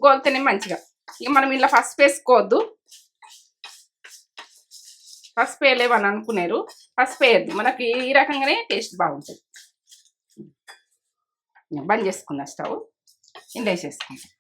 గోలితేనే మంచిగా. ఇక మనం ఇలా పసుపు వేసుకోవద్దు, పసుపు వేయలేవని అనుకున్నారు, పసుపు వేయద్దు, మనకి ఈ రకంగానే టేస్ట్ బాగుంటుంది. బంద్ చేసుకున్న స్టవ్ ఇంట్లో వేసేసుకుంటాం.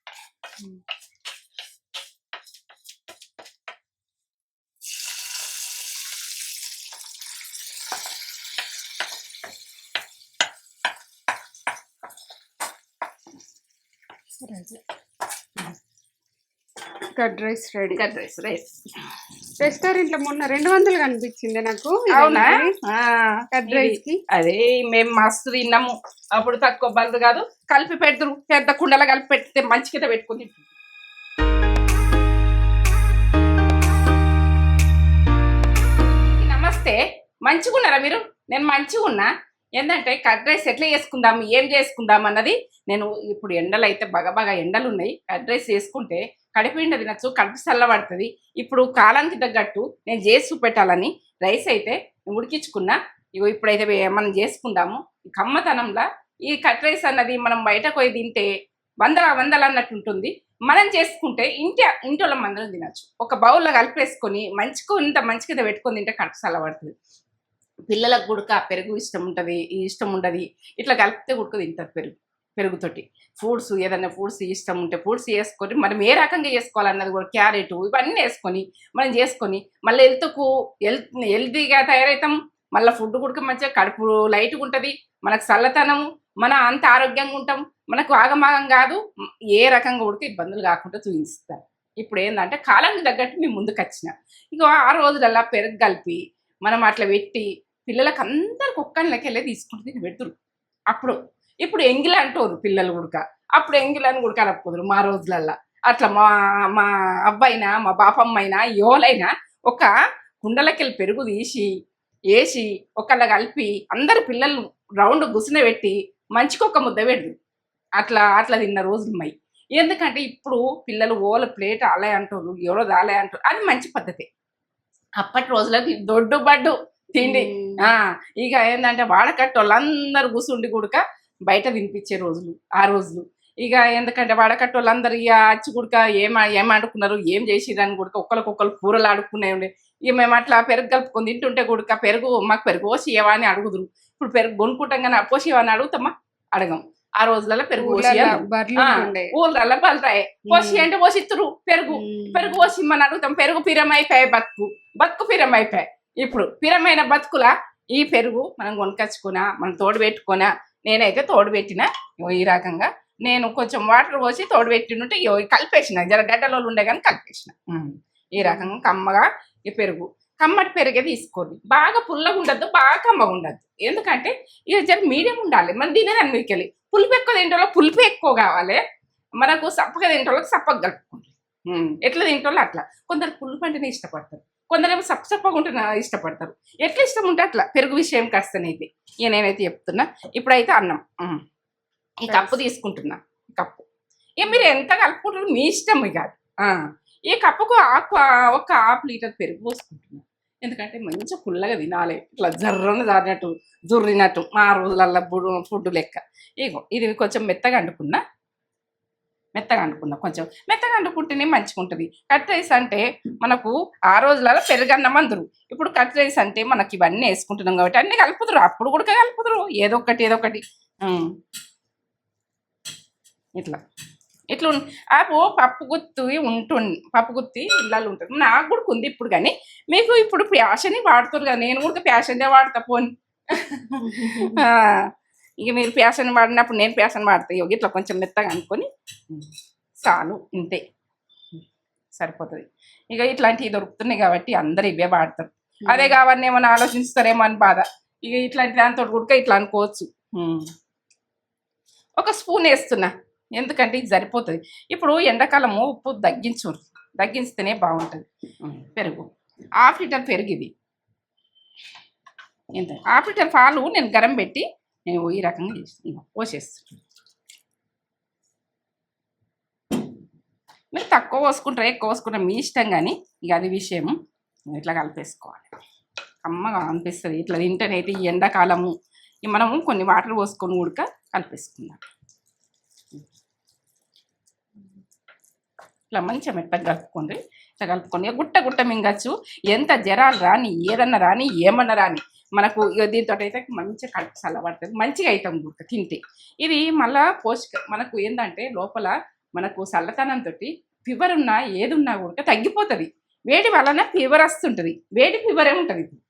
Curd rice ready. Curd rice rice రెస్టారెంట్లో మొన్న 200 కనిపించింది నాకు. అవునా? కర్డ్ రైస్ కి అదే మేము మస్తు తిన్నాము. అప్పుడు తక్కువ బంద్ కాదు, కలిపి పెడతారు, పెద్ద కుండలో కలిపి పెడితే మంచిగా పెట్టుకుని. నమస్తే, మంచిగున్నారా మీరు? నేను మంచిగా ఉన్నా. ఏంటంటే కర్డ్ రైస్ ఎట్లా చేసుకుందాం, ఏం చేసుకుందాం అన్నది. నేను ఇప్పుడు ఎండలు అయితే బాగా ఎండలు ఉన్నాయి. కర్డ్ రైస్ చేసుకుంటే కడిపిండి తినచ్చు, కడుపు చల్లబడుతుంది. ఇప్పుడు కాలానికి తగ్గట్టు నేను చేసి చూపెట్టాలని రైస్ అయితే ఉడికించుకున్నా. ఇగో ఇప్పుడైతే మనం చేసుకుందాము. కమ్మతనంలా ఈ కర్డ్ రైస్ అన్నది మనం బయటకు పోయి తింటే వందలు అన్నట్టు ఉంటుంది. మనం చేసుకుంటే ఇంట్లో మందరం తినచ్చు. ఒక బౌల్లో కలిపేసుకొని మంచిగా పెట్టుకొని తింటే కడుపు చల్లబడుతుంది. పిల్లలకు గుడక పెరుగు ఇష్టం ఉంటుంది, ఇష్టం ఉండదు. ఇట్లా కలిపితే గుడక తింటారు పెరుగుతోటి. ఫ్రూట్స్ ఏదైనా ఫ్రూట్స్ ఇష్టం ఉంటే ఫ్రూట్స్ వేసుకొని మనం ఏ రకంగా చేసుకోవాలన్నది కూడా, క్యారెట్ ఇవన్నీ వేసుకొని మనం చేసుకొని మళ్ళీ హెల్తీగా తయారవుతాం. మళ్ళీ ఫుడ్ కూడా మంచిగా కడుపు లైట్గా ఉంటుంది, మనకు చల్లతనము, మనం అంత ఆరోగ్యంగా ఉంటాం, మనకు ఆగమాగం కాదు, ఏ రకంగా కూడా ఇబ్బందులు కాకుండా చూపిస్తాం. ఇప్పుడు ఏంటంటే కాలానికి తగ్గట్టు మేము ముందుకు వచ్చిన. ఇక ఆ రోజులల్లా పెరుగు కలిపి మనం అట్లా పెట్టి పిల్లలకు అందరికి ఒక్కళ్ళకెళ్ళే తీసుకుంటే పెడుతురు. ఇప్పుడు ఎంగిల్ అంటారు పిల్లలు గుడక, అప్పుడు ఎంగిలని గుడక అనకపోదురు మా రోజులల్లా. అట్లా మా అబ్బాయినా మా బాపమ్మ అయినా ఎవరైనా ఒక కుండలకెళ్ళి పెరుగు తీసి వేసి ఒకళ్ళ కలిపి అందరు పిల్లలు రౌండ్ గుసిన పెట్టి మంచికొక్క ముద్ద పెడదు. అట్లా తిన్న రోజులు ఉన్నాయి. ఎందుకంటే ఇప్పుడు పిల్లలు ఓల ప్లేట్ అలే అంటారు, ఎవరో దాలే అంటారు. అది మంచి పద్ధతి. అప్పటి రోజులకి దొడ్డు బడ్డు తిండి. ఇక ఏంటంటే వాడకట్టు వాళ్ళందరూ కూసుండి గుడక బయట తినిపించే రోజులు ఆ రోజులు. ఇక ఎందుకంటే వాడకట్టు వాళ్ళందరూ ఇక అచ్చి గుడక ఏం ఆడుకున్నారు, ఏం చేసిరని గుడక ఒక్కరికొక్కరు కూరలు ఆడుకునే ఉండే. ఇక మేము అట్లా పెరుగు కలుపుకొని తింటుంటే గుడక మాకు పెరుగు పోసి ఇవ్వా అని అడుగుదురు. ఇప్పుడు పెరుగు కొనుక్కుంటాం కానీ పోసి ఇవ్వని అడుగుతామా? అడగం. ఆ రోజులలో పెరుగు పోసి ఊళ్ళల్లో బలరాయి పోసి అంటే పోసిత్తురు. పెరుగు పోసి మనం అడుగుతాం. పెరుగు పిరమైపోయాయి, బతుకు పిరమైపోయాయి. ఇప్పుడు పిరమైన బతుకులా ఈ పెరుగు మనం కొనుకొచ్చుకున్నా, మనం తోడు పెట్టుకున్నా. నేనైతే తోడు పెట్టిన ఈ రకంగా. నేను కొంచెం వాటర్ పోసి తోడు పెట్టినుంటే కలిపేసిన, జర గడ్డలో ఉండే కానీ కలిపేసిన. ఈ రకంగా కమ్మగా ఈ పెరుగు, కమ్మటి పెరుగే తీసుకోండి. బాగా పుల్లగా ఉండద్దు, బాగా కమ్మగా ఉండద్దు. ఎందుకంటే ఇక జర మీడియం ఉండాలి. మనం తినేదాన్ని మీకెళ్ళి పులుపు ఎక్కువ తింటోళ్ళకి పులుపు ఎక్కువ కావాలి, మనకు సప్పగా తింటోళ్ళకి సప్పగా కలుపుకుంటారు. ఎట్లా తింటోళ్ళు అట్లా. కొందరు పులుపు అంటేనే ఇష్టపడతారు, కొందరేమో సప్పగా ఉంటే ఇష్టపడతారు. ఎట్లా ఇష్టం ఉంటే అట్లా. పెరుగు విషయం కాస్తనైతే ఇక నేనైతే చెప్తున్నా. ఇప్పుడైతే అన్నం ఈ కప్పు తీసుకుంటున్నా. కప్పు ఇక మీరు ఎంత కలుపుకుంటారు మీ ఇష్టం. ఇక ఈ కప్పుకు ఒక ½ లీటర్ పెరుగు పోసుకుంటున్నా. ఎందుకంటే మంచిగా పుల్లగా తినాలి, ఇట్లా జర్రను జారినట్టు జుర్రినట్టు మా రోజులల్లో ఫుడ్ లెక్క. ఇగో ఇది కొంచెం మెత్తగా అంటుకున్నా. కొంచెం మెత్తగా అంటుకుంటేనే మంచిగా ఉంటుంది. కట్ రైస్ అంటే మనకు ఆ రోజులలో పెరుగన్నం అందరు. ఇప్పుడు కట్ రైస్ అంటే మనకి ఇవన్నీ వేసుకుంటున్నాం కాబట్టి అన్నీ కలుపుతురు. అప్పుడు కూడా కలుపుతురు ఏదో ఒకటి. ఇట్లా పప్పు గుత్తి ఇళ్ళల్లో ఉంటుంది. నాకు కూడా ఉంది ఇప్పుడు. కానీ మీకు ఇప్పుడు ప్యాషన్ని వాడుతారు కదా, నేను కూడా ప్యాషన్నే వాడతా. పోని ఇక మీరు ప్యాషన్ వాడినప్పుడు నేను ప్యాషన్ వాడతా. ఇట్లా కొంచెం మెత్తగా అనుకొని చాలు, ఇంతే సరిపోతుంది. ఇక ఇట్లాంటివి దొరుకుతున్నాయి కాబట్టి అందరు ఇవే వాడతారు. అదే కావాలని ఏమైనా ఆలోచిస్తారేమో అని బాధ. ఇక ఇట్లాంటి దాంతో కూడా ఇట్లా అనుకోవచ్చు. ఒక స్పూన్ వేస్తున్నా, ఎందుకంటే ఇది సరిపోతుంది. ఇప్పుడు ఎండాకాలము ఉప్పు తగ్గిస్తేనే బాగుంటుంది. పెరుగు ½ లీటర్ పెరుగు. ఇది ఎంత ½ లీటర్ పాలు నేను గరం పెట్టి నేను ఈ రకంగా పోసేస్తాను. మీరు తక్కువ పోసుకుంటారా ఎక్కువ పోసుకుంటారా మీ ఇష్టం. కానీ ఇక అది విషయం. ఇట్లా కలిపేసుకోవాలి, అమ్మగా అనిపిస్తుంది. ఇట్లా తింటేనైతే ఈ ఎండాకాలము మనము కొన్ని వాటర్ పోసుకొని ఉడక కలిపేసుకుందాం. ఇట్లా మంచిగా మెత్తగా కలుపుకోండి. ఇట్లా కలుపుకొని గుట్ట గుట్ట మింగచ్చు. ఎంత జరాలు రాని ఏదన్నా రాని ఏమన్నా రాని మనకు దీంతో అయితే మంచిగా కడుపు చల్లబడుతుంది. మంచిగా అవుతాం గుట్ట తింటే. ఇది మళ్ళా మనకు ఏంటంటే లోపల మనకు చల్లతనంతో ఫీవర్ ఉన్నా ఏదున్నా కూడా తగ్గిపోతుంది. వేడి వలన ఫీవర్ వస్తుంటుంది. వేడి ఫీవరే ఉంటుంది ఇప్పుడు.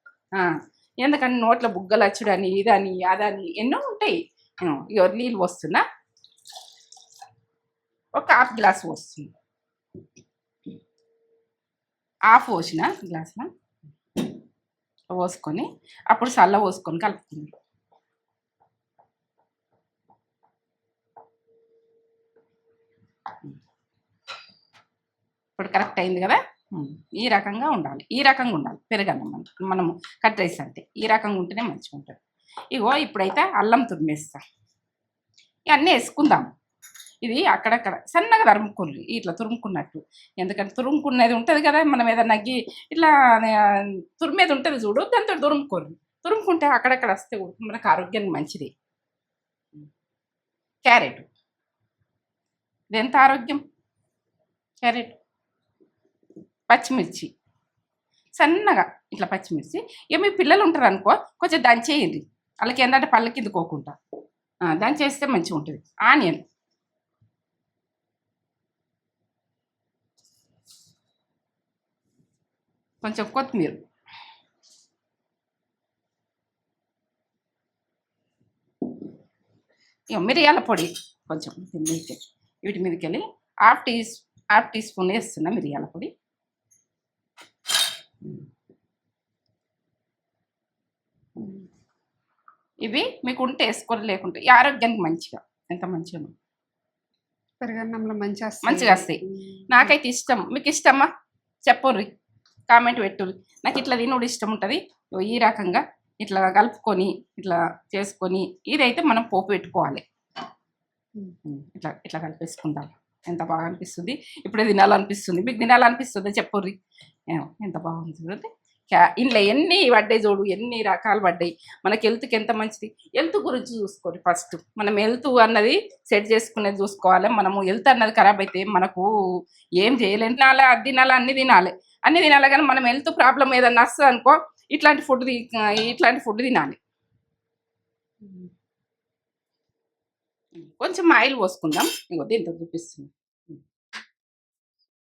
ఎందుకని నోట్ల బుగ్గలు వచ్చుడని ఇదని అదని ఎన్నో ఉంటాయి. నీళ్ళు పోస్తున్నా, ఒక హాఫ్ గ్లాస్ పోస్తుంది. హాఫ్ పోసిన గ్లాస్లో పోసుకొని అప్పుడు చల్ల పోసుకొని కలుపుతుంది. ఇప్పుడు కరెక్ట్ అయింది కదా. ఈ రకంగా ఉండాలి. ఈ రకంగా ఉండాలి పెరుగన్నం మనము కట్ రైస్ అంటే ఈ రకంగా ఉంటేనే మంచిగా ఉంటుంది. ఇగో ఇప్పుడైతే అల్లం తురిమేస్తా. ఇవన్నీ వేసుకుందాం. ఇది అక్కడక్కడ సన్నగా తరుముకోండి, ఇట్లా తురుముకున్నట్టు. ఎందుకంటే తురుముకునేది ఉంటుంది కదా, మనం ఏదైనా నగ్గి ఇట్లా తురిమేది ఉంటుంది చూడు, దాంతో తురుముకోండి. తురుముకుంటే అక్కడక్కడ వస్తే మనకు ఆరోగ్యానికి మంచిది. క్యారెట్, ఇది ఎంత ఆరోగ్యం. క్యారెట్, పచ్చిమిర్చి సన్నగా ఇట్లా పచ్చిమిర్చి. ఇక మీ పిల్లలు ఉంటారు అనుకో కొంచెం దంచేయండి, వాళ్ళకి ఏంటంటే పళ్ళ కింద కోకుండా దంచేస్తే మంచిగా ఉంటుంది. ఆనియన్, కొంచెం కొత్తిమీర, ఇక మిరియాల పొడి కొంచెం వీటి మీదకి వెళ్ళి హాఫ్ టీ స్పూన్ వేస్తున్నా మిరియాల పొడి. ఇవి మీకు ఉంటే వేసుకొని, లేకుంటే ఈ ఆరోగ్యానికి మంచిగా ఎంత మంచిగా పెరుగన్నంలో మంచిగా వస్తాయి. నాకైతే ఇష్టం. మీకు ఇష్టమా చెప్పుర్రి, కామెంట్ పెట్టుర్రి. నాకు ఇట్లా తినుడు ఇష్టం ఉంటుంది. ఈ రకంగా ఇట్లా కలుపుకొని ఇట్లా చేసుకొని ఇదైతే మనం పోపు పెట్టుకోవాలి. ఇట్లా ఇట్లా కలిపేసుకుంటాం. ఎంత బాగా అనిపిస్తుంది. ఇప్పుడే తినాలనిపిస్తుంది. మీకు తినాలనిపిస్తుంది చెప్పుర్రి. ఎంత బాగుంది చూడండి. ఇంట్లో ఎన్ని పడ్డాయి చూడు, ఎన్ని రకాలు పడ్డాయి. మనకి హెల్త్కి ఎంత మంచిది. హెల్త్ గురించి చూసుకోండి ఫస్ట్. మనం హెల్త్ అన్నది సెట్ చేసుకునేది చూసుకోవాలి. మనము హెల్త్ అన్నది ఖరాబ్ అయితే మనకు ఏం చేయలేం. తినాలి, అది తినాలి, అన్ని తినాలి కానీ మనం హెల్త్ ప్రాబ్లం ఏదన్నా వస్తుంది అనుకో ఇట్లాంటి ఫుడ్ తినాలి. కొంచెం ఆయిల్ పోసుకుందాం. ఇంకో దీంతో చూపిస్తున్నాం.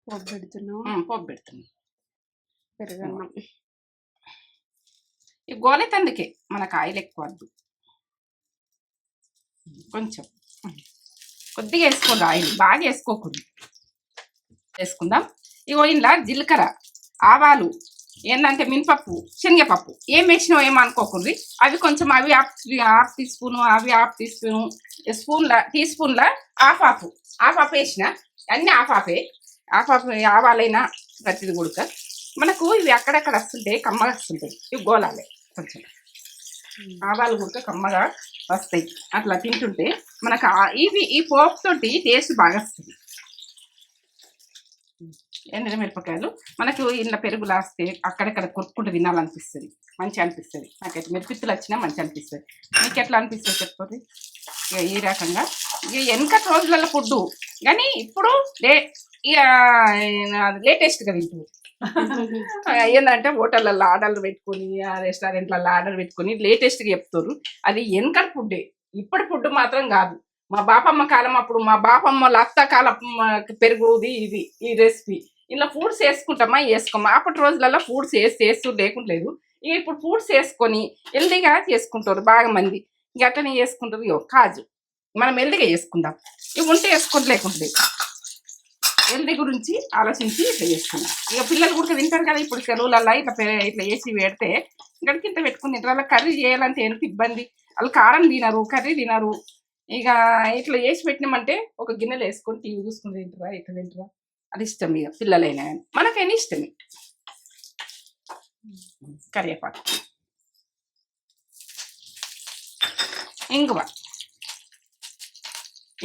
పోపు పెడుతున్నాం పెరుగన్నం. ఈ గోలెతందుకే మనకు ఆయిల్ ఎక్కువ వద్దు. కొంచెం కొద్దిగా వేసుకోండి, ఆయిల్ బాగా వేసుకోకూడదు. వేసుకుందాం. ఇగో ఇంట్లో జీలకర్ర, ఆవాలు, ఏంటంటే మినపప్పు, శనగపప్పు ఏం వేసినావు ఏమనుకోకుండ్రి. అవి కొంచెం అవి హాఫ్ టీ స్పూను, అవి హాఫ్ టీ స్పూన్ల హాఫ్ వేసిన అన్నీ హాఫ్ ఆవాలైనా ప్రతిది గుడక మనకు ఇవి అక్కడక్కడ వస్తుంటాయి, కమ్మగా వస్తుంటాయి. ఇవి గోలాలి కొంచెం. ఆవాలు గుడక కమ్మగా వస్తాయి. అట్లా తింటుంటే మనకు ఈ పోపుతోటి టేస్ట్ బాగా వస్తుంది. ఎండిన మిరపకాయలు మనకు ఇంట్లో పెరుగు లాస్తే అక్కడక్కడ కొట్టుకుంటూ తినాలనిపిస్తుంది, మంచిగా అనిపిస్తుంది. నాకైతే మిరపిత్తులు వచ్చినా మంచిగా అనిపిస్తుంది. మీకు ఎట్లా అనిపిస్తుంది చెప్పండి. ఇక ఈ రకంగా ఇక వెనక రోజులలో ఫుడ్డు కానీ ఇప్పుడు లేటెస్ట్గా తింటుంది. ఏంటంటే హోటళ్ళల్లో ఆర్డర్లు పెట్టుకొని, రెస్టారెంట్లలో ఆర్డర్ పెట్టుకొని లేటెస్ట్గా చెప్తారు. అది వెనక ఫుడ్డే, ఇప్పటి ఫుడ్ మాత్రం కాదు. మా బాపమ్మ కాలం అప్పుడు, మా బాపమ్మ లత్త కాలం పెరుగుది ఈ రెసిపీ. ఇలా ఫుడ్స్ వేసుకోమా. అప్పటి రోజులలో ఫుడ్స్ వేస్తూ లేకుంటలేదు. ఇప్పుడు ఫుడ్స్ వేసుకొని హెల్దీగా చేసుకుంటారు బాగా మంది. గట్టనే చేసుకుంటారు. కాజు మనం హెల్దీగా చేసుకుందాం. ఇవి ఉంటే వేసుకుంటూ లేకుంటలేదు. హెల్దీ గురించి ఆలోచించి ఇట్లా చేసుకున్నాం. ఇక పిల్లలు కూడా తింటారు కదా. ఇప్పుడు సెలవులలో ఇట్లా వేసి పెడితే గడికి ఇంత పెట్టుకుని తింటారు. వాళ్ళకి కర్రీ చేయాలంటే ఎంత ఇబ్బంది. వాళ్ళు కారం తినరు, కర్రీ తినరు. ఇక ఇట్లా వేసి పెట్టినామంటే ఒక గిన్నెలు వేసుకొని టీవీ చూసుకుని తింటారా, ఇట్లా తింటారా, అది ఇష్టం. ఇక పిల్లలైనా మనకైనా ఇష్టమే. కరివేపాకు,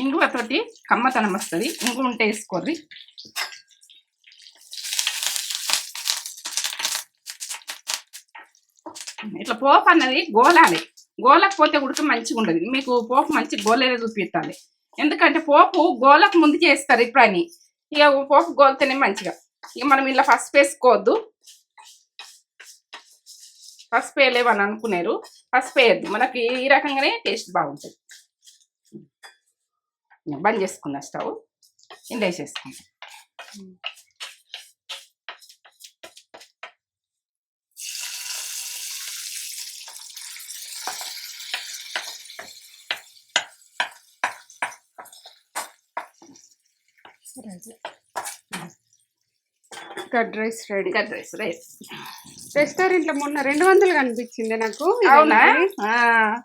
ఇంగువతోటి కమ్మతనం వస్తుంది. ఇంగువ ఉంటే వేసుకోర్రి. ఇట్లా పోపు అన్నది గోలాలి. గోలకపోతే ఉడక మంచిగా ఉండదు. మీకు పోపు మంచి గోలేదే చూపిస్తాలి. ఎందుకంటే పోపు గోలకు ముందు చేస్తారు ఇప్పుడు అని. ఇక పోపు గోలితేనే మంచిగా. ఇక మనం ఇలా పసుపు వేసుకోవద్దు, పసుపు వేయలేవని అనుకున్నారు, పసుపు వేయద్దు, మనకి ఈ రకంగానే టేస్ట్ బాగుంటుంది. బంద్ చేసుకున్నా స్టవ్, ఇంత వేసేసుకుంటాం. Curd rice ready. Curd rice rice. Restaurant లో మొన్న 200 కనిపించింది నాకు. అవునా?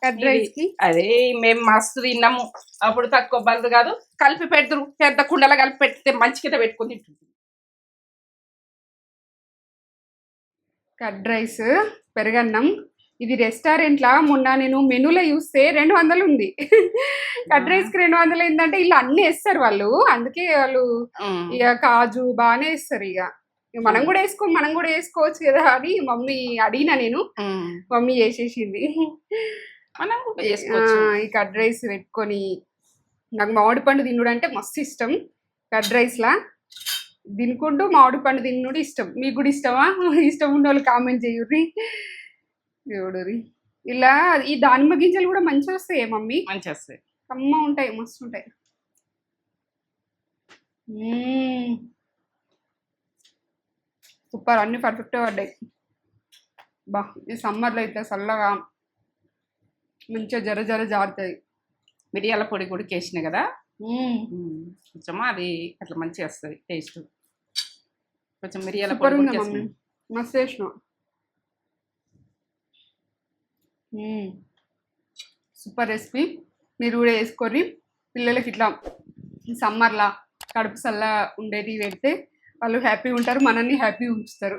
కర్డ్ రైస్ కి అదే మేము మస్తు తిన్నాము. అప్పుడు తక్కువ బలదు కాదు, కలిపి పెడతారు, పెద్ద కుండలో కలిపి పెడితే మంచి కింద పెట్టుకుని తింటుంది. కర్డ్ రైస్ పెరగన్నం. ఇది రెస్టారెంట్ లా మొన్న నేను మెనూలో చూస్తే 200 ఉంది. కర్డ్ రైస్ కి 200 ఏంటంటే ఇలా అన్ని వేస్తారు వాళ్ళు, అందుకే వాళ్ళు ఇక కాజు బాగానే వేస్తారు. ఇక మనం కూడా వేసుకోవచ్చు కదా అని మమ్మీ అడిగినా నేను, మమ్మీ చేసేసింది. మనం కూడా చేసుకోవచ్చు. ఈ కర్డ్ రైస్ పెట్టుకొని, నాకు మామిడి పండు తినుడు అంటే మస్తు ఇష్టం. కర్డ్ రైస్ లా తినుకుంటూ మామిడి పండు తినుడు ఇష్టం. మీకు కూడా ఇష్టమా? ఇష్టం ఉన్న వాళ్ళు కామెంట్ చేయుర్రి. దేవుడురి ఇలా ఈ దానిమ్మ గింజలు కూడా మంచిగా వస్తాయి మమ్మీ, మంచిగా వస్తాయి, కమ్మ ఉంటాయి, మస్తు ఉంటాయి. సూపర్, అన్ని పర్ఫెక్ట్గా పడ్డాయి. బా ఈ సమ్మర్లో అయితే చల్లగా మంచిగా జర జర జారుతుంది. మిరియాల పొడి కూడా వేసిన కదా కొంచెం, అది అట్లా మంచిగా వస్తుంది టేస్ట్. కొంచెం మిరియాల పొడి ఉంది మమ్మీ, మస్తు వేసిన. సూపర్ రెసిపీ, మీరు కూడా వేసుకొని పిల్లలకి ఇట్లా సమ్మర్లా కడుపు చల్ల ఉండేది పెడితే వాళ్ళు హ్యాపీగా ఉంటారు, మనల్ని హ్యాపీ ఉంచుతారు.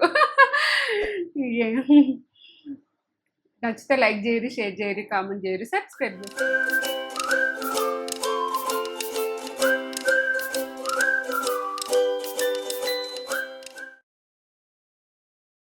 నచ్చితే లైక్ చేయరు, షేర్ చేయరు, కామెంట్ చేయరు, సబ్స్క్రైబ్ చేయరు.